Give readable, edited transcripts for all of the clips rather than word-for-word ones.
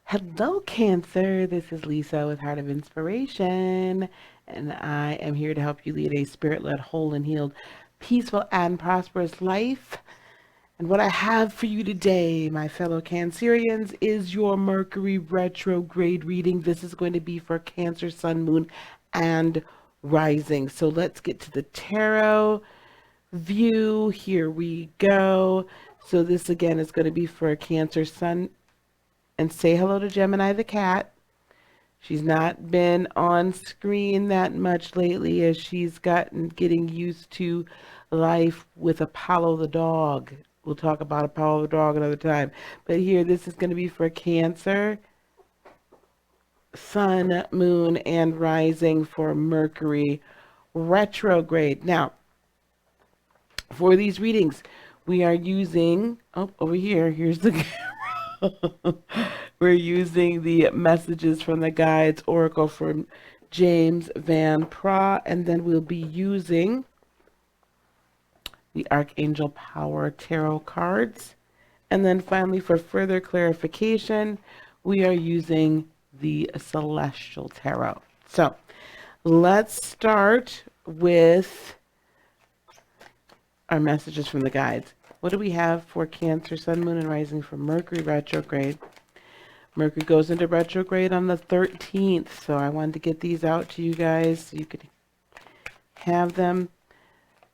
Hello, Cancer. This is Lisa with Heart of Inspiration, and I am here to help you lead a spirit led, whole, and healed, peaceful, and prosperous life. And what I have for you today, my fellow Cancerians, is your Mercury Retrograde reading. This is going to be for Cancer, Sun, Moon, and Rising. So let's get to the tarot view. Here we go. So this again is going to be for Cancer, Sun, and say hello to Gemini the cat. She's not been on screen that much lately as she's getting used to life with Apollo the dog. We'll talk about Apollo the dog another time. But here, this is going to be for Cancer, Sun, Moon, and Rising for Mercury Retrograde. Now, for these readings, we are using, over here, here's the we're using the messages from the guides oracle from James Van Praagh, and then we'll be using the Archangel Power Tarot cards. And then finally, for further clarification, we are using the Celestial Tarot. So let's start with our messages from the guides. What do we have for Cancer, Sun, Moon, and Rising for Mercury Retrograde? Mercury goes into retrograde on the 13th, so I wanted to get these out to you guys so you could have them.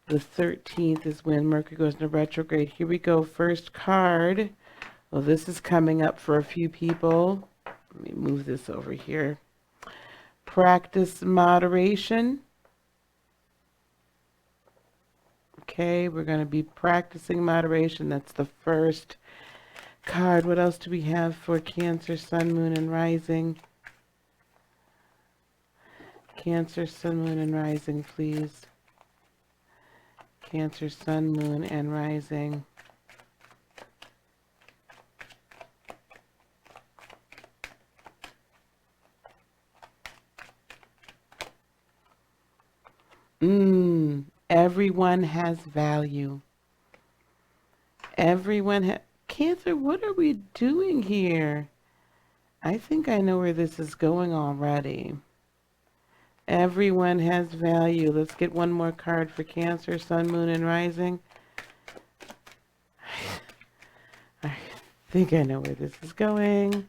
The 13th is when Mercury goes into retrograde. Here we go. First card. Well, this is coming up for a few people. Let me move this over here. Practice moderation. Okay, we're going to be practicing moderation. That's the first card. What else do we have for Cancer, Sun, Moon, and Rising? Cancer, Sun, Moon, and Rising, please. Cancer, Sun, Moon, and Rising. Everyone has value. Cancer, what are we doing here? I think I know where this is going already. Everyone has value. Let's get one more card for Cancer, Sun, Moon, and Rising. I think I know where this is going.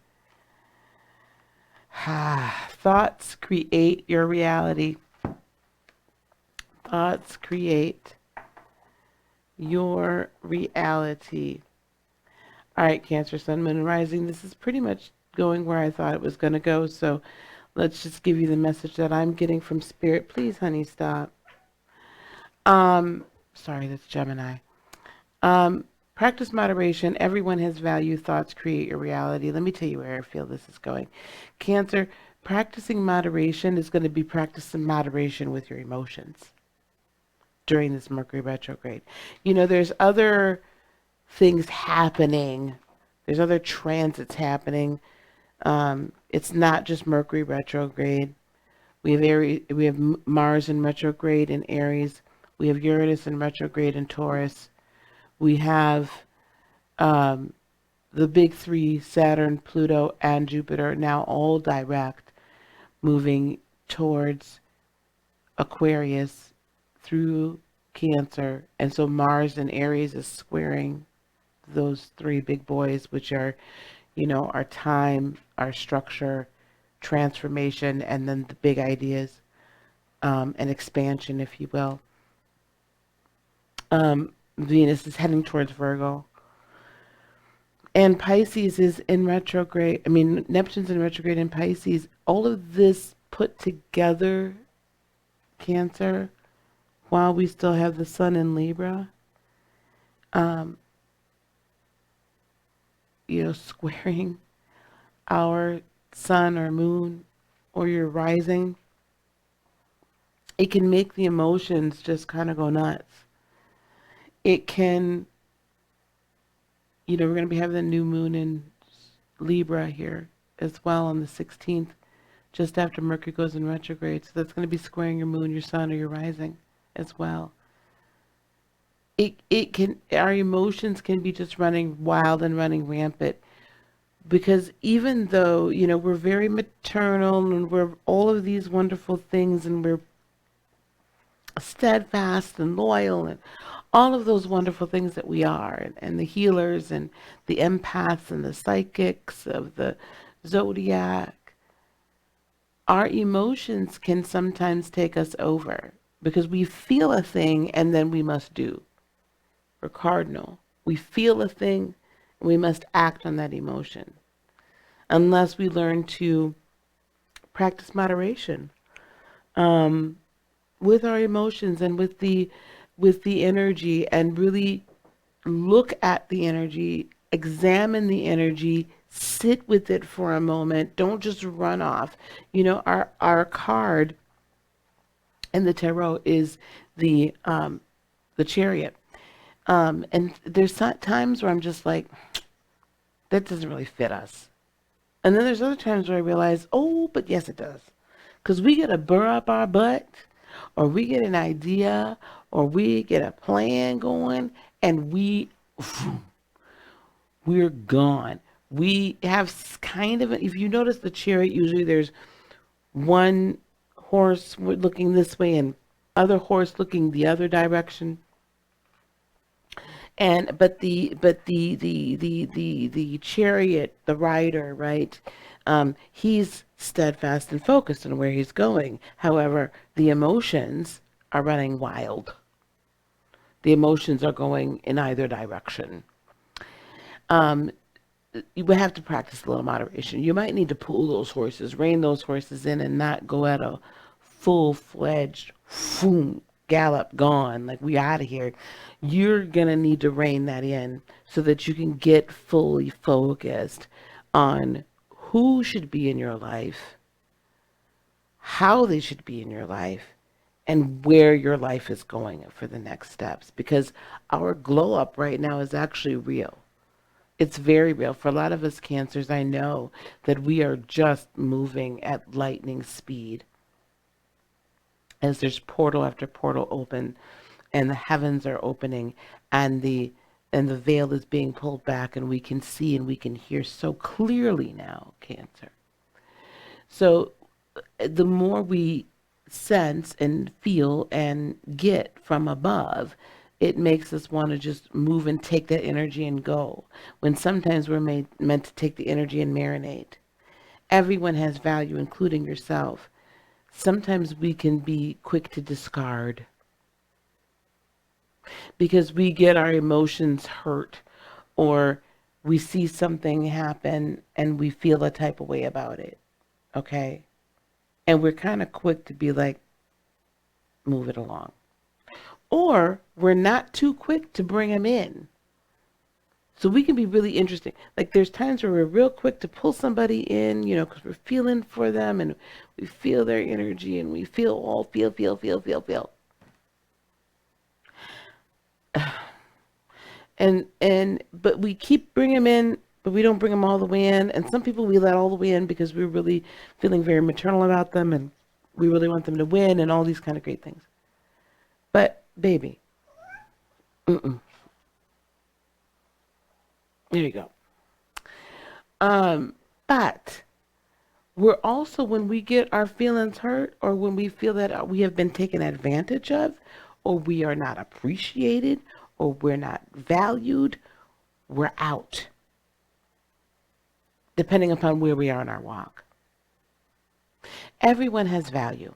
Thoughts create your reality. Thoughts create your reality. All right, Cancer, Sun, Moon, and Rising. This is pretty much going where I thought it was going to go. So let's just give you the message that I'm getting from Spirit. Please, honey, stop. Sorry, that's Gemini. Practice moderation. Everyone has value. Thoughts create your reality. Let me tell you where I feel this is going. Cancer, practicing moderation is going to be practicing moderation with your emotions during this Mercury retrograde. You know, there's other things happening. There's other transits happening. It's not just Mercury retrograde. We have Mars in retrograde in Aries. We have Uranus in retrograde in Taurus. We have the big three, Saturn, Pluto, and Jupiter, now all direct, moving towards Aquarius through Cancer. And so Mars in Aries is squaring those three big boys, which are, you know, our time, our structure, transformation, and then the big ideas, and expansion, if you will. Venus is heading towards Virgo. And Pisces is in retrograde. I mean, Neptune's in retrograde in Pisces. All of this put together, Cancer, while we still have the Sun in Libra, you know, squaring our Sun or Moon or your rising, it can make the emotions just kind of go nuts. It can, you know, we're going to be having the new moon in Libra here as well on the 16th, just after Mercury goes in retrograde. So that's going to be squaring your moon, your sun, or your rising as well. Our emotions can be just running wild and running rampant Because even though, we're very maternal and we're all of these wonderful things and we're steadfast and loyal and all of those wonderful things that we are, and the healers and the empaths and the psychics of the zodiac, our emotions can sometimes take us over because we feel a thing and then we must do. We're cardinal. We feel a thing and we must act on that emotion unless we learn to practice moderation with our emotions and with the energy, and really look at the energy, examine the energy, sit with it for a moment. Don't just run off. Our card in the tarot is the Chariot. And there's times where I'm just like, that doesn't really fit us. And then there's other times where I realize, oh, but yes, it does. Because we get a burr up our butt, or we get an idea, or we get a plan going, and we're gone. We have kind of, if you notice the Chariot, usually there's one horse looking this way and other horse looking the other direction. And but the Chariot, the rider, right? He's steadfast and focused on where he's going. However, the emotions are running wild. The emotions are going in either direction. Um, you would have to practice a little moderation. You might need to pull those horses, rein those horses in, and not go at a full-fledged boom, gallop, gone, like we out of here. You're gonna need to rein that in so that you can get fully focused on who should be in your life, how they should be in your life, and where your life is going for the next steps. Because our glow up right now is actually real. It's very real. For a lot of us Cancers, I know that we are just moving at lightning speed as there's portal after portal open, and the heavens are opening, and the veil is being pulled back, and we can see and we can hear so clearly now, Cancer. So the more we sense and feel and get from above, it makes us want to just move and take that energy and go, when sometimes we're meant to take the energy and marinate. Everyone has value, including yourself. Sometimes we can be quick to discard because we get our emotions hurt, or we see something happen and we feel a type of way about it. Okay? And we're kind of quick to be like, move it along. Or we're not too quick to bring them in. So we can be really interesting. Like there's times where we're real quick to pull somebody in, because we're feeling for them and we feel their energy and we feel. But we keep bringing them in, but we don't bring them all the way in. And some people we let all the way in because we're really feeling very maternal about them and we really want them to win and all these kind of great things. But baby, there you go. But we're also, when we get our feelings hurt, or when we feel that we have been taken advantage of, or we are not appreciated, or we're not valued, we're out, depending upon where we are in our walk. Everyone has value.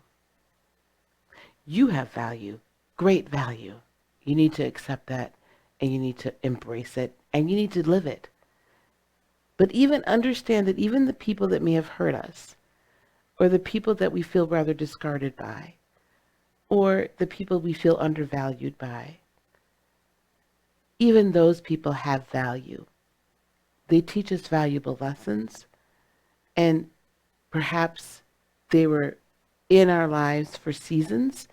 You have value, great value. You need to accept that, and you need to embrace it, and you need to live it. But even understand that even the people that may have hurt us, or the people that we feel rather discarded by, or the people we feel undervalued by, even those people have value. They teach us valuable lessons, and perhaps they were in our lives for seasons,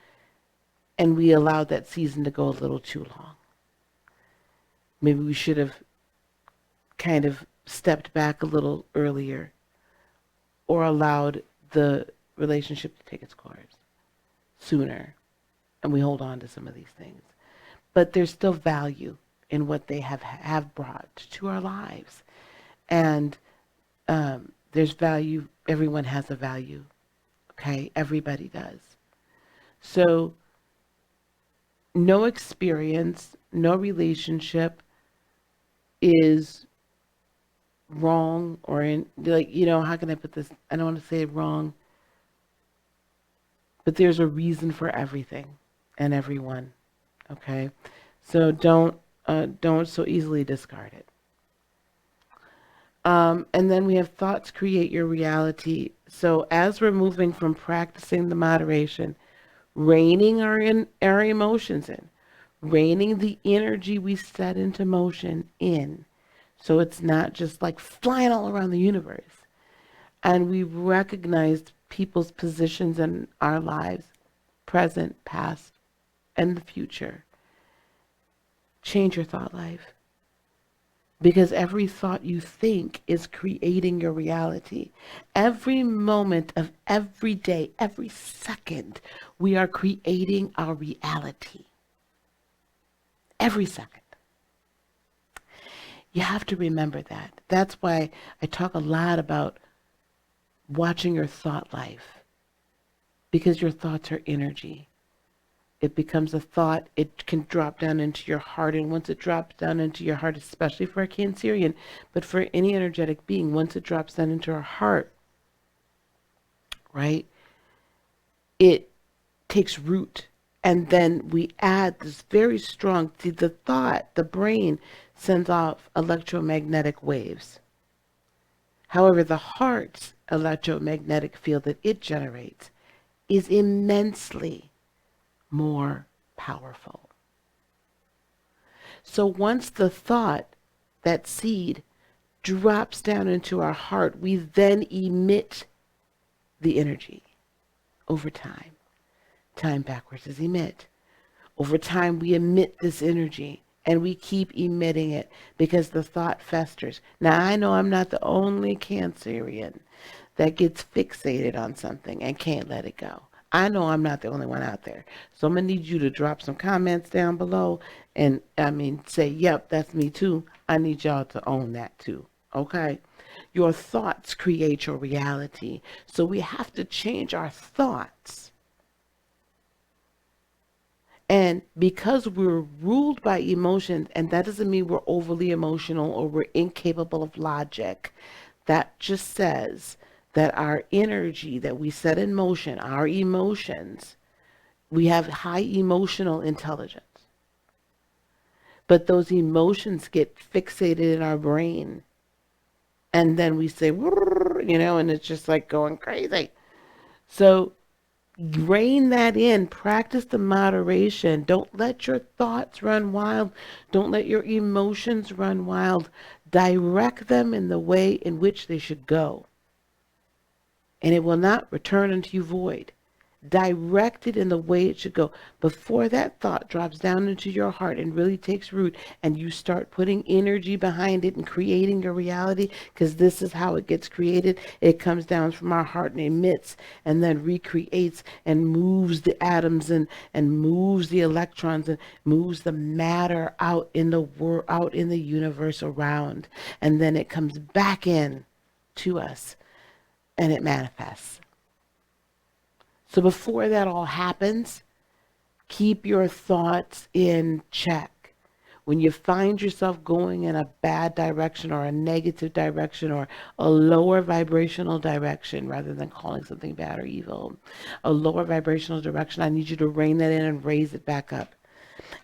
and we allowed that season to go a little too long. Maybe we should have kind of stepped back a little earlier, or allowed the relationship to take its course sooner, and we hold on to some of these things. But there's still value in what they have brought to our lives. And There's value. Everyone has a value. Okay, everybody does. So no experience, no relationship is wrong or in, like, how can I put this? I don't want to say it wrong, but there's a reason for everything and everyone. Okay, so don't so easily discard it. And then we have thoughts create your reality. So as we're moving from practicing the moderation, reining our emotions in, reining the energy we set into motion in, so it's not just like flying all around the universe. And we recognized people's positions in our lives, present, past, and the future. Change your thought life. Because every thought you think is creating your reality. Every moment of every day, every second, we are creating our reality. Every second. You have to remember that. That's why I talk a lot about watching your thought life. Because your thoughts are energy. It becomes a thought, it can drop down into your heart. And once it drops down into your heart, especially for a Cancerian, but for any energetic being, once it drops down into our heart, right, it takes root. And then we add this very strong, see, the thought, the brain sends off electromagnetic waves. However, the heart's electromagnetic field that it generates is immensely more powerful. So once the thought, that seed, drops down into our heart, we then emit the energy over time. Time backwards is emit. Over time, we emit this energy and we keep emitting it because the thought festers. Now, I know I'm not the only Cancerian that gets fixated on something and can't let it go. I know I'm not the only one out there. So I'm going to need you to drop some comments down below and, say, yep, that's me too. I need y'all to own that too. Okay? Your thoughts create your reality. So we have to change our thoughts. And because we're ruled by emotions, and that doesn't mean we're overly emotional or we're incapable of logic, that just says that our energy that we set in motion, our emotions, we have high emotional intelligence. But those emotions get fixated in our brain. And then we say, and it's just like going crazy. So rein that in. Practice the moderation. Don't let your thoughts run wild. Don't let your emotions run wild. Direct them in the way in which they should go. And it will not return unto you void. Direct it in the way it should go. Before that thought drops down into your heart and really takes root and you start putting energy behind it and creating your reality, because this is how it gets created. It comes down from our heart and emits and then recreates and moves the atoms and moves the electrons and moves the matter out in the world, out in the universe around. And then it comes back in to us and it manifests. So before that all happens, keep your thoughts in check. When you find yourself going in a bad direction or a negative direction or a lower vibrational direction, rather than calling something bad or evil, a lower vibrational direction, I need you to rein that in and raise it back up.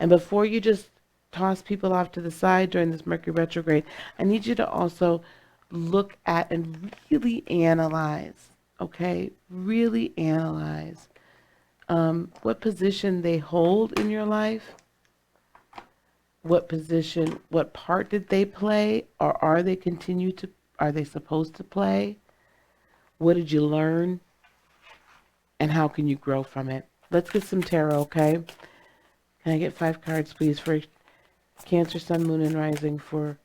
And before you just toss people off to the side during this Mercury retrograde, I need you to also look at and really analyze. Okay, really analyze what position they hold in your life, what position, what part did they play, or are they supposed to play? What did you learn, and how can you grow from it? Let's get some tarot, okay? Can I get 5 cards, please, for Cancer, Sun, Moon, and Rising for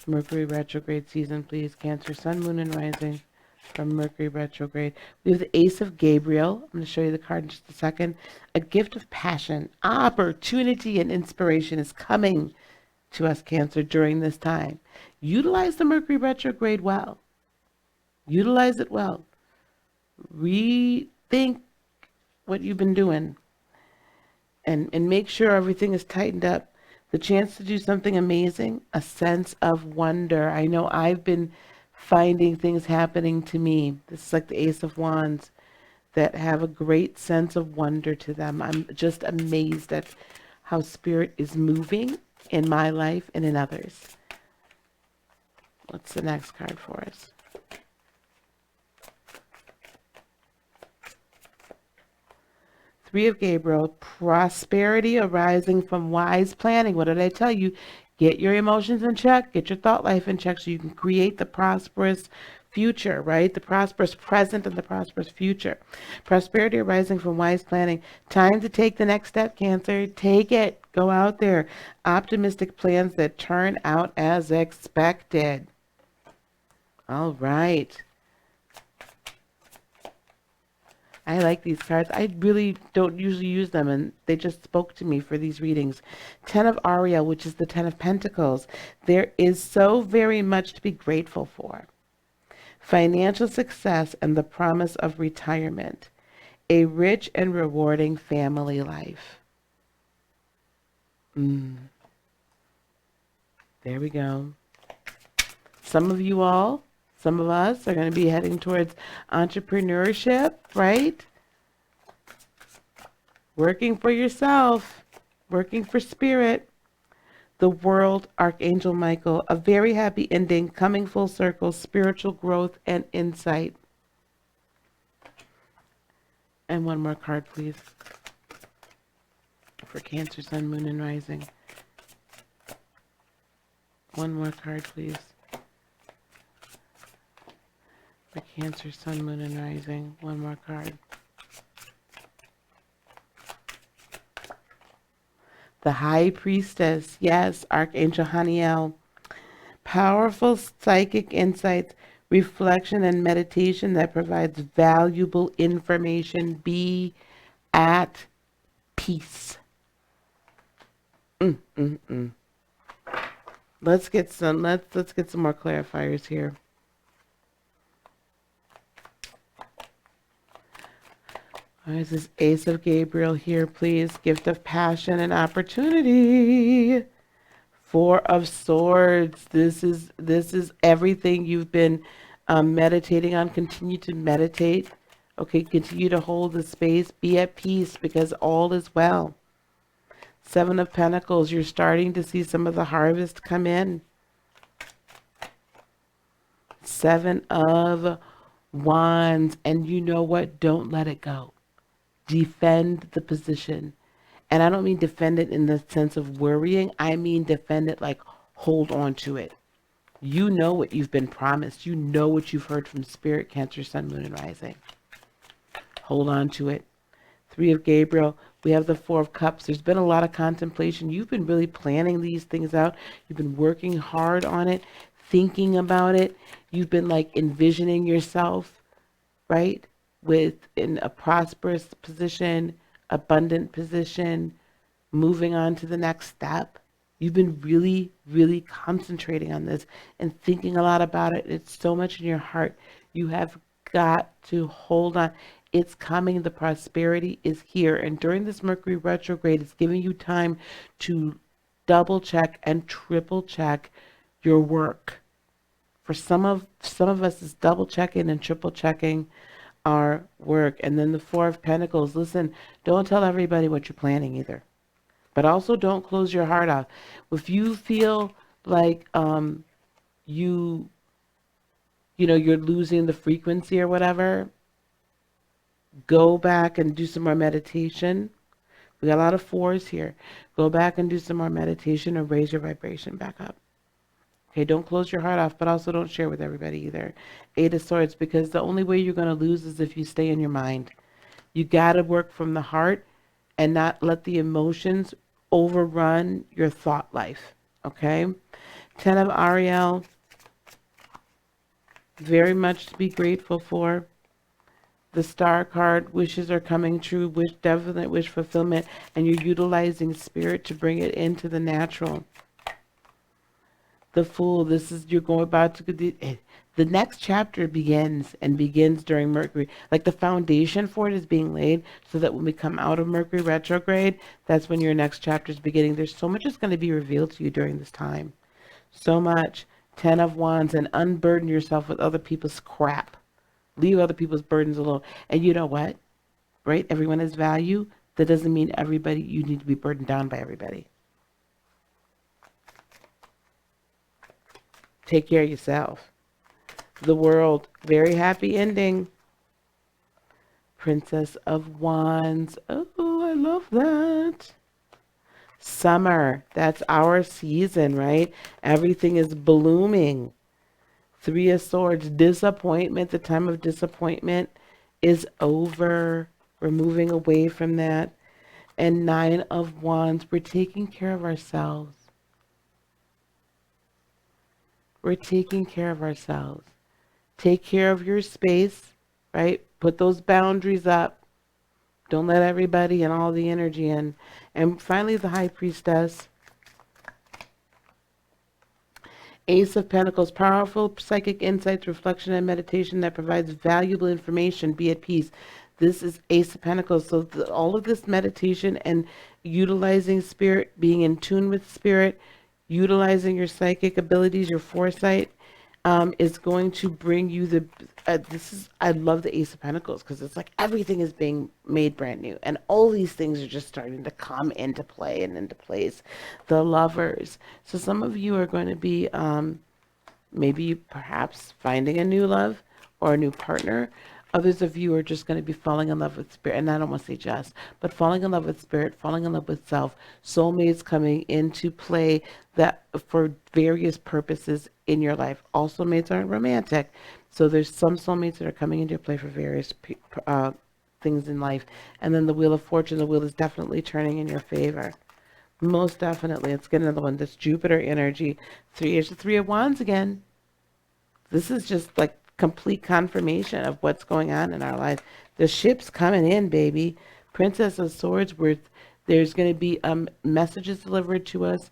Mercury retrograde season, please? Cancer, Sun, Moon, and Rising from Mercury retrograde. We have the Ace of Gabriel. I'm going to show you the card in just a second. A gift of passion, opportunity, and inspiration is coming to us, Cancer, during this time. Utilize the Mercury retrograde well. Utilize it well. Rethink what you've been doing and make sure everything is tightened up. The chance to do something amazing, a sense of wonder. I know I've been finding things happening to me. This is like the Ace of Wands that have a great sense of wonder to them. I'm just amazed at how Spirit is moving in my life and in others. What's the next card for us? Three of Gabriel, prosperity arising from wise planning. What did I tell you? Get your emotions in check, get your thought life in check so you can create the prosperous future, right? The prosperous present and the prosperous future. Prosperity arising from wise planning. Time to take the next step, Cancer. Take it. Go out there. Optimistic plans that turn out as expected. All right. I like these cards. I really don't usually use them, and they just spoke to me for these readings. Ten of Ariel, which is the Ten of Pentacles. There is so very much to be grateful for. Financial success and the promise of retirement. A rich and rewarding family life. There we go. Some of you all, some of us are going to be heading towards entrepreneurship, right? Working for yourself, working for Spirit. The World, Archangel Michael, a very happy ending, coming full circle, spiritual growth and insight. And one more card, please, for Cancer, Sun, Moon, and Rising. One more card, please. For Cancer, Sun, Moon, and Rising. One more card. The High Priestess, yes, Archangel Haniel. Powerful psychic insights, reflection, and meditation that provides valuable information. Be at peace. Let's get some more clarifiers here. This is Ace of Gabriel here, please. Gift of passion and opportunity. Four of Swords. This is everything you've been meditating on. Continue to meditate. Okay, continue to hold the space. Be at peace because all is well. Seven of Pentacles. You're starting to see some of the harvest come in. Seven of Wands. And you know what? Don't let it go. Defend the position. And I don't mean defend it in the sense of worrying. I mean defend it like hold on to it. You know what you've been promised. You know what you've heard from Spirit, Cancer, Sun, Moon, and Rising. Hold on to it. Three of Gabriel. We have the Four of Cups. There's been a lot of contemplation. You've been really planning these things out. You've been working hard on it, thinking about it. You've been like envisioning yourself, right? In a prosperous position, abundant position, moving on to the next step. You've been really, really concentrating on this and thinking a lot about it. It's so much in your heart. You have got to hold on. It's coming. The prosperity is here. And during this Mercury retrograde, it's giving you time to double check and triple check your work. For some of us, it's double checking and triple checking our work. And then the Four of Pentacles. Listen, don't tell everybody what you're planning either. But also don't close your heart off. If you feel like you're losing the frequency or whatever, go back and do some more meditation. We got a lot of fours here. Go back and do some more meditation or raise your vibration back up. Okay, don't close your heart off, but also don't share with everybody either. Eight of Swords, because the only way you're going to lose is if you stay in your mind. You got to work from the heart and not let the emotions overrun your thought life, okay? Ten of Ariel, very much to be grateful for. The Star card, wishes are coming true, definite wish fulfillment, and you're utilizing Spirit to bring it into the natural. The Fool, this is, you're going about to, The next chapter begins during Mercury. Like the foundation for it is being laid so that when we come out of Mercury retrograde, that's when your next chapter is beginning. There's so much that's going to be revealed to you during this time. So much. 10 of Wands, and unburden yourself with other people's crap. Leave other people's burdens alone. And you know what? Right? Everyone has value. That doesn't mean everybody, you need to be burdened down by everybody. Take care of yourself. The World, very happy ending. Princess of Wands. Oh, I love that. Summer, that's our season, right? Everything is blooming. Three of Swords, disappointment. The time of disappointment is over. We're moving away from that. And Nine of Wands, we're taking care of ourselves. We're taking care of ourselves. Take care of your space, right? Put those boundaries up. Don't let everybody and all the energy in. And finally, the High Priestess. Ace of Pentacles, powerful psychic insights, reflection, and meditation that provides valuable information. Be at peace. This is Ace of Pentacles. So all of this meditation and utilizing spirit, being in tune with spirit, utilizing your psychic abilities, your foresight, is going to bring you the, I love the Ace of Pentacles because it's like everything is being made brand new and all these things are just starting to come into play and into place. The Lovers. So some of you are going to be, maybe perhaps finding a new love or a new partner. Others of you are just going to be falling in love with spirit. And I don't want to say just, but falling in love with spirit, falling in love with self, soulmates coming into play that for various purposes in your life. All soulmates aren't romantic. So there's some soulmates that are coming into play for various things in life. And then the Wheel of Fortune, the wheel is definitely turning in your favor. Most definitely. Let's get another one. This Jupiter energy. Here's the Three of Wands again. This is just like complete confirmation of what's going on in our life. The ship's coming in, baby. Princess of Swords, there's going to be messages delivered to us,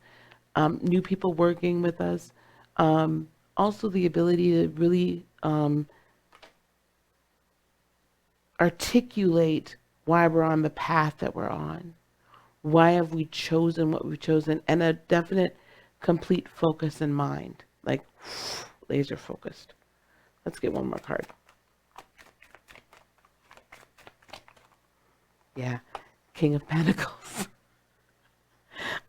new people working with us. Also the ability to really articulate why we're on the path that we're on. Why have we chosen what we've chosen? And a definite, complete focus in mind. Like, laser focused. Let's get one more card. Yeah, King of Pentacles.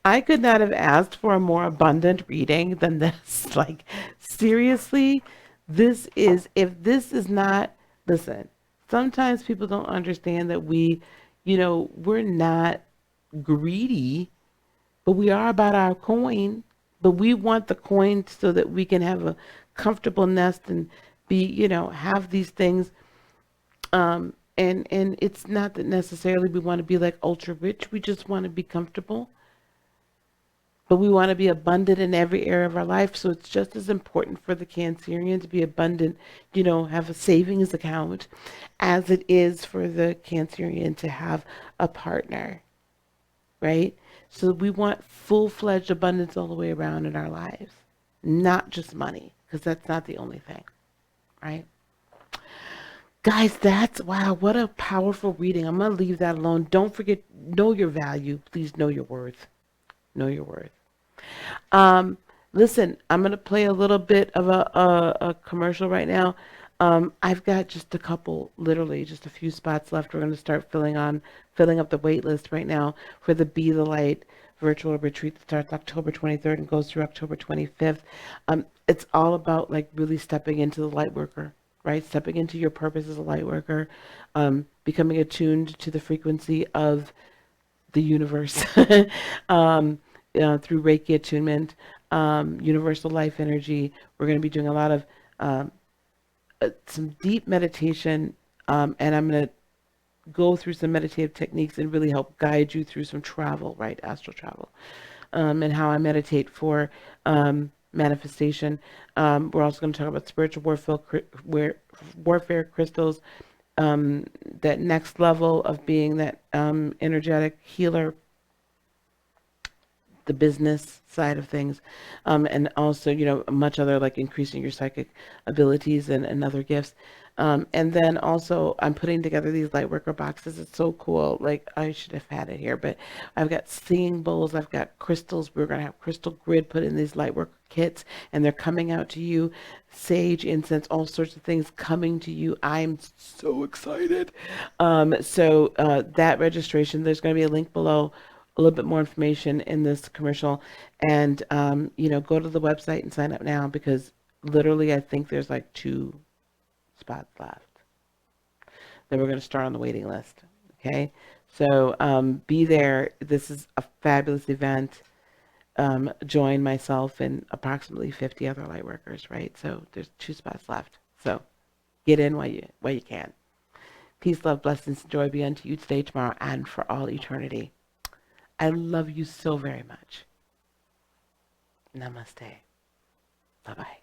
I could not have asked for a more abundant reading than this. Like, seriously, this is, if this is not, listen, sometimes people don't understand that we're not greedy, but we are about our coin. But we want the coin so that we can have a comfortable nest and be, have these things. And it's not that necessarily we want to be like ultra rich. We just want to be comfortable. But we want to be abundant in every area of our life. So it's just as important for the Cancerian to be abundant, have a savings account, as it is for the Cancerian to have a partner, right? So we want full-fledged abundance all the way around in our lives, not just money, because that's not the only thing, right? Guys, wow, what a powerful reading. I'm going to leave that alone. Don't forget, know your value. Please know your worth. Know your worth. Listen, I'm going to play a little bit of a commercial right now. I've got just a couple, literally just a few spots left. We're going to start filling up the wait list right now for the Be the Light virtual retreat that starts October 23rd and goes through October 25th. It's all about like really stepping into the light worker, right? Stepping into your purpose as a light worker, becoming attuned to the frequency of the universe through Reiki attunement, universal life energy. We're going to be doing a lot of some deep meditation, and I'm going to go through some meditative techniques and really help guide you through some travel, right? Astral travel, and how I meditate for manifestation. We're also going to talk about spiritual warfare crystals, that next level of being that energetic healer, the business side of things, and also, much other like increasing your psychic abilities and other gifts. And then also I'm putting together these lightworker boxes. It's so cool. Like I should have had it here, but I've got singing bowls. I've got crystals. We're going to have crystal grid put in these lightworker kits, and they're coming out to you. Sage, incense, all sorts of things coming to you. I'm so excited. So that registration, there's going to be a link below, a little bit more information in this commercial, and go to the website and sign up now, because literally I think there's like 2 spots left. Then we're going to start on the waiting list. Okay, so be there. This is a fabulous event. Join myself and approximately 50 other light workers, right? So there's 2 spots left. So get in while you can. Peace, love, blessings, and joy be unto you today, tomorrow, and for all eternity. I love you so very much. Namaste. Bye-bye.